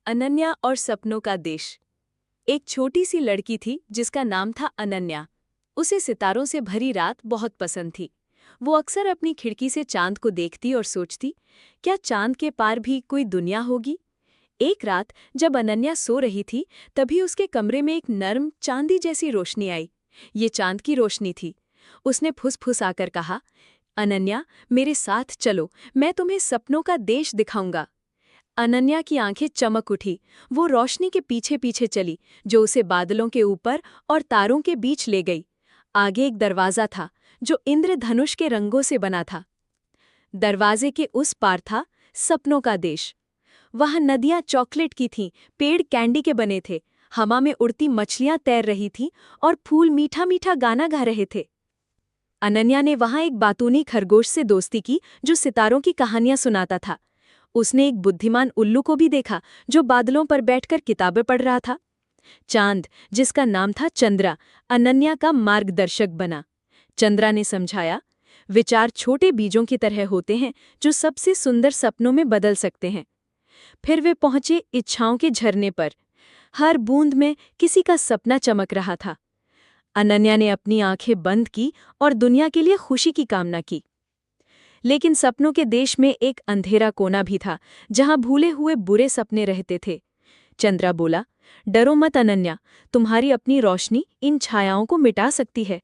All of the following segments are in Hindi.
अनन्या और सपनों का देश। एक छोटी सी लड़की थी जिसका नाम था अनन्या। उसे सितारों से भरी रात बहुत पसंद थी। वो अक्सर अपनी खिड़की से चांद को देखती और सोचती, क्या चांद के पार भी कोई दुनिया होगी। एक रात जब अनन्या सो रही थी, तभी उसके कमरे में एक नर्म चांदी जैसी रोशनी आई। ये चांद की रोशनी थी। उसने फुसफुसाकर कहा, अनन्या, मेरे साथ चलो, मैं तुम्हें सपनों का देश दिखाऊंगा। अनन्या की आंखें चमक उठी। वो रोशनी के पीछे पीछे चली, जो उसे बादलों के ऊपर और तारों के बीच ले गई। आगे एक दरवाज़ा था, जो इंद्रधनुष के रंगों से बना था। दरवाजे के उस पार था सपनों का देश। वहाँ नदियाँ चॉकलेट की थीं, पेड़ कैंडी के बने थे, हवा में उड़ती मछलियाँ तैर रही थीं और फूल मीठा मीठा गाना गा रहे थे। अनन्या ने वहाँ एक बातूनी खरगोश से दोस्ती की, जो सितारों की कहानियाँ सुनाता था। उसने एक बुद्धिमान उल्लू को भी देखा, जो बादलों पर बैठकर किताबें पढ़ रहा था। चांद, जिसका नाम था चंद्रा, अनन्या का मार्गदर्शक बना। चंद्रा ने समझाया, विचार छोटे बीजों की तरह होते हैं, जो सबसे सुंदर सपनों में बदल सकते हैं। फिर वे पहुंचे इच्छाओं के झरने पर। हर बूंद में किसी का सपना चमक रहा था। अनन्या ने अपनी आंखें बंद की और दुनिया के लिए खुशी की कामना की। लेकिन सपनों के देश में एक अंधेरा कोना भी था, जहां भूले हुए बुरे सपने रहते थे। चंद्रा बोला, डरो मत अनन्या, तुम्हारी अपनी रोशनी इन छायाओं को मिटा सकती है।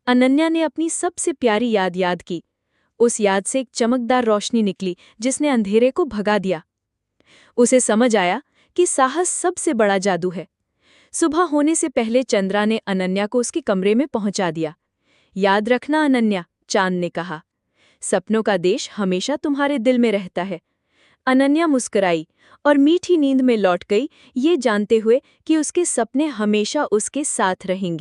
अनन्या ने अपनी सबसे प्यारी याद की। उस याद से एक चमकदार रोशनी निकली, जिसने अंधेरे को भगा दिया। उसे समझ आया कि साहस सबसे बड़ा जादू है। सुबह होने से पहले चंद्रा ने अनन्या को उसके कमरे में पहुंचा दिया। याद रखना अनन्या, चांद ने कहा, सपनों का देश हमेशा तुम्हारे दिल में रहता है। अनन्या मुस्कुराई और मीठी नींद में लौट गई, ये जानते हुए कि उसके सपने हमेशा उसके साथ रहेंगे।